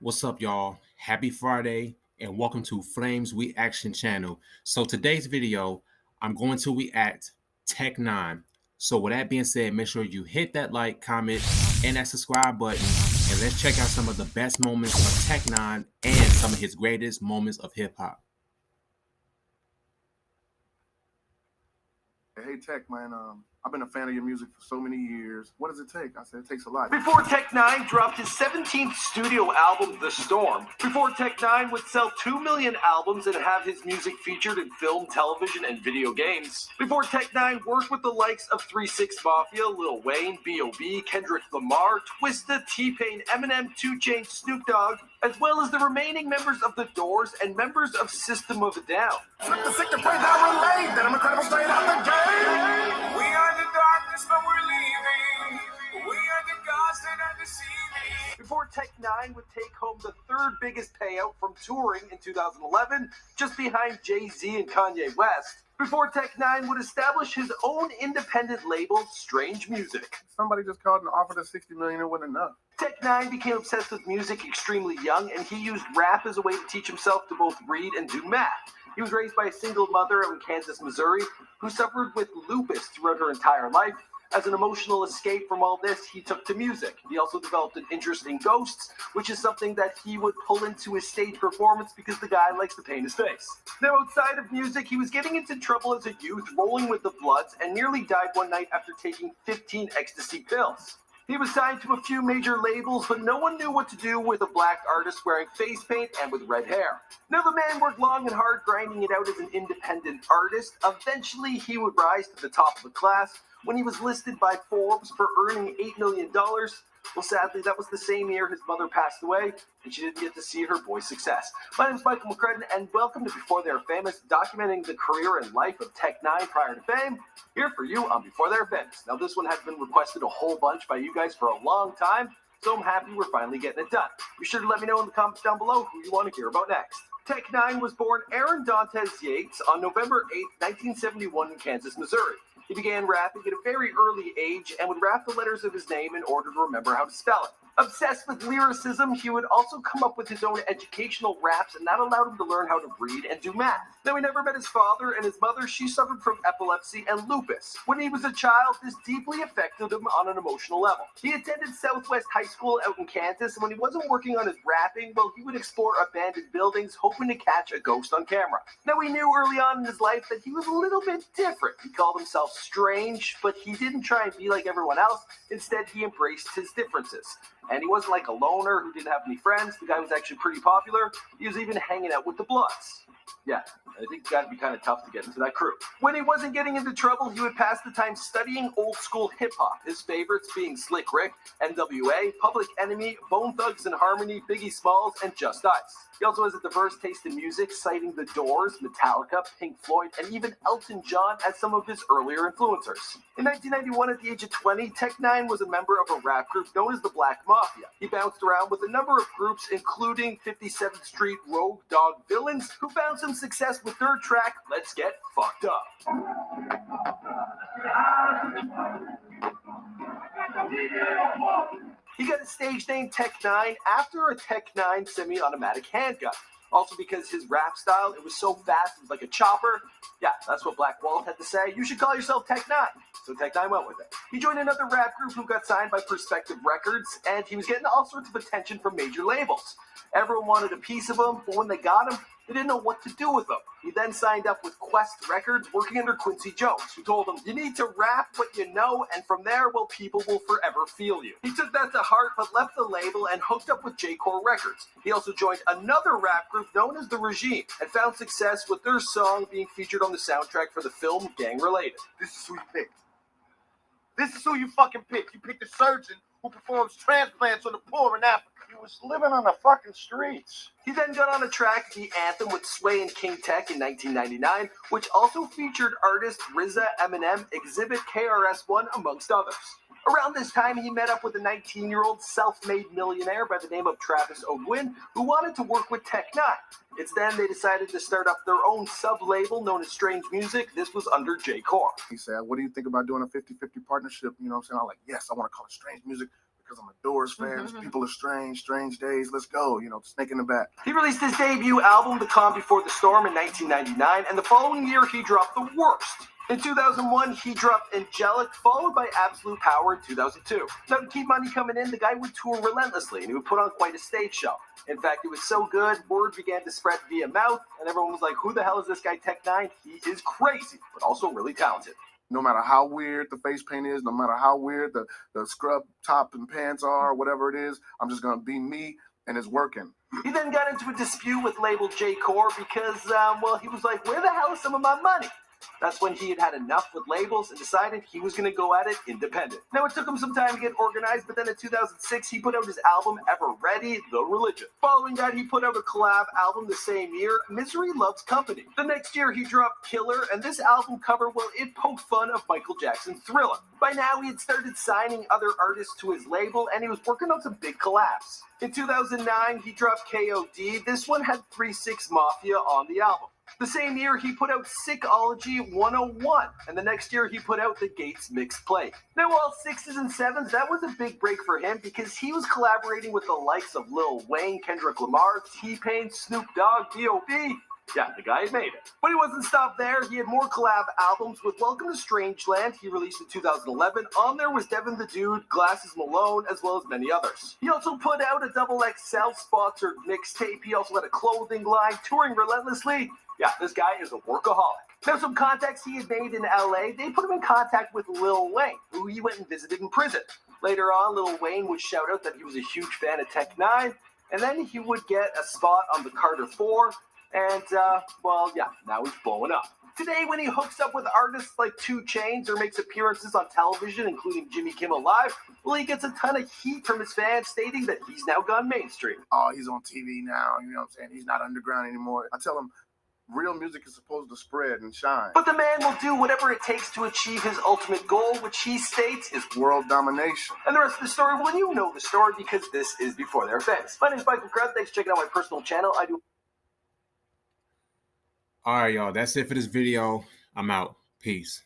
What's up, y'all? Happy Friday and welcome to Flames Reaction channel. So today's video, I'm going to react N9ne. So with that being said, make sure you hit that like, comment, and that subscribe button. And let's check out some of the best moments of N9ne and some of his greatest moments of hip hop. Hey Tech, man, I've been a fan of your music for so many years. What does it take? I said, it takes a lot. Before N9ne dropped his 17th studio album, The Storm. Before N9ne would sell 2 million albums and have his music featured in film, television, and video games. Before N9ne worked with the likes of 3 6 Mafia, Lil Wayne, B.O.B., Kendrick Lamar, Twista, T-Pain, Eminem, 2 Chainz, Snoop Dogg, as well as the remaining members of The Doors and members of System of a Down. Sick to pray that relate, that I'm incredible straight out the gate. We are the darkness, but we're leaving. We are the gods that are deceiving. Before N9ne would take home the third biggest payout from touring in 2011, just behind Jay-Z and Kanye West. Before N9ne would establish his own independent label, Strange Music. Somebody just called and offered us $60 million, it wasn't enough. N9ne became obsessed with music extremely young, and he used rap as a way to teach himself to both read and do math. He was raised by a single mother in Kansas, Missouri, who suffered with lupus throughout her entire life. As an emotional escape from all this, he took to music. He also developed an interest in ghosts, which is something that he would pull into his stage performance because the guy likes to paint his face. Now, outside of music, he was getting into trouble as a youth, rolling with the Bloods, and nearly died one night after taking 15 ecstasy pills. He was signed to a few major labels, but no one knew what to do with a black artist wearing face paint and with red hair. Now, the man worked long and hard grinding it out as an independent artist. Eventually, he would rise to the top of the class when he was listed by Forbes for earning $8 million. Well, sadly, that was the same year his mother passed away, and she didn't get to see her boy's success. My name is Michael McCrudden, and welcome to Before They're Famous, documenting the career and life of N9ne prior to fame, here for you on Before They're Famous. Now, this one has been requested a whole bunch by you guys for a long time, so I'm happy we're finally getting it done. Be sure to let me know in the comments down below who you want to hear about next. N9ne was born Aaron Dantes Yates on November 8, 1971 in Kansas, Missouri. He began rapping at a very early age and would rap the letters of his name in order to remember how to spell it. Obsessed with lyricism, he would also come up with his own educational raps, and that allowed him to learn how to read and do math. Now, he never met his father, and his mother, she suffered from epilepsy and lupus. When he was a child, this deeply affected him on an emotional level. He attended Southwest High School out in Kansas, and when he wasn't working on his rapping, well, he would explore abandoned buildings, hoping to catch a ghost on camera. Now, he knew early on in his life that he was a little bit different. He called himself strange, but he didn't try and be like everyone else. Instead, he embraced his differences. And he wasn't like a loner who didn't have any friends. The guy was actually pretty popular. He was even hanging out with the Bloods. Yeah, I think it's got to be kind of tough to get into that crew. When he wasn't getting into trouble, he would pass the time studying old school hip hop. His favorites being Slick Rick, NWA, Public Enemy, Bone Thugs and Harmony, Biggie Smalls, and Just Ice. He also has a diverse taste in music, citing The Doors, Metallica, Pink Floyd, and even Elton John as some of his earlier influencers. In 1991, at the age of 20, N9ne was a member of a rap group known as the Black Mafia. He bounced around with a number of groups, including 57th Street Rogue Dog Villains, who found some success with their track, Let's Get Fucked Up. He got his stage name N9ne after a N9ne semi-automatic handgun. Also because his rap style, it was so fast, it was like a chopper. Yeah, that's what Black Walt had to say. You should call yourself N9ne. So N9ne went with it. He joined another rap group who got signed by Perspective Records, and he was getting all sorts of attention from major labels. Everyone wanted a piece of him, but when they got him, they didn't know what to do with him. He then signed up with Quest Records, working under Quincy Jones, who told him, you need to rap what you know, and from there, well, people will forever feel you. He took that to heart, but left the label and hooked up with J-Core Records. He also joined another rap group known as The Regime, and found success with their song being featured on the soundtrack for the film Gang Related. This is who you picked. This is who you fucking picked. You picked a surgeon who performs transplants on the poor in Africa. He was living on the fucking streets. He then got on a track, The Anthem, with Sway and King Tech in 1999, which also featured artists RZA, Eminem, Exhibit, KRS-One, amongst others. Around this time, he met up with a 19-year-old self-made millionaire by the name of Travis O'Gwyn, who wanted to work with N9ne. It's then they decided to start up their own sub-label known as Strange Music. This was under J-Core. He said, what do you think about doing a 50-50 partnership? You know what I'm saying? I'm like, yes, I want to call it Strange Music because I'm a Doors fan. People are strange days. Let's go. You know, snake in the back. He released his debut album, The Calm Before the Storm, in 1999, and the following year he dropped The Worst. In 2001, he dropped Angelic, followed by Absolute Power in 2002. Now, to keep money coming in, the guy would tour relentlessly, and he would put on quite a stage show. In fact, it was so good, word began to spread via mouth, and everyone was like, who the hell is this guy Tech9? He is crazy, but also really talented. No matter how weird the face paint is, no matter how weird the scrub top and pants are, whatever it is, I'm just going to be me, and it's working. He then got into a dispute with label J. Core because, he was like, where the hell is some of my money? That's when he had had enough with labels and decided he was going to go at it independent. Now, it took him some time to get organized, but then in 2006, he put out his album Ever Ready, The Religion. Following that, he put out a collab album the same year, Misery Loves Company. The next year, he dropped Killer, and this album cover, well, it poked fun of Michael Jackson's Thriller. By now, he had started signing other artists to his label, and he was working on some big collabs. In 2009, he dropped KOD. This one had 3 6 Mafia on the album. The same year, he put out Sickology 101, and the next year, he put out the Gates Mixed Plate. Now, while 6s and 7s, that was a big break for him because he was collaborating with the likes of Lil Wayne, Kendrick Lamar, T-Pain, Snoop Dogg, D.O.B. Yeah, the guy had made it. But he wasn't stopped there. He had more collab albums with Welcome to Strangeland, he released in 2011. On there was Devin the Dude, Glasses Malone, as well as many others. He also put out a XXL sponsored mixtape. He also had a clothing line, touring relentlessly. Yeah, this guy is a workaholic. Now, some contacts he had made in LA, they put him in contact with Lil Wayne, who he went and visited in prison. Later on, Lil Wayne would shout out that he was a huge fan of Tech9, and then he would get a spot on the Carter 4, and, now he's blowing up. Today, when he hooks up with artists like 2 Chainz or makes appearances on television, including Jimmy Kimmel Live, well, he gets a ton of heat from his fans stating that he's now gone mainstream. Oh, he's on TV now, you know what I'm saying? He's not underground anymore. I tell him, real music is supposed to spread and shine. But the man will do whatever it takes to achieve his ultimate goal, which he states is world domination. And the rest of the story, well, you know the story because this is Before They're Famous. My name is Michael Kreb. Thanks for checking out my personal channel. All right, y'all. That's it for this video. I'm out. Peace.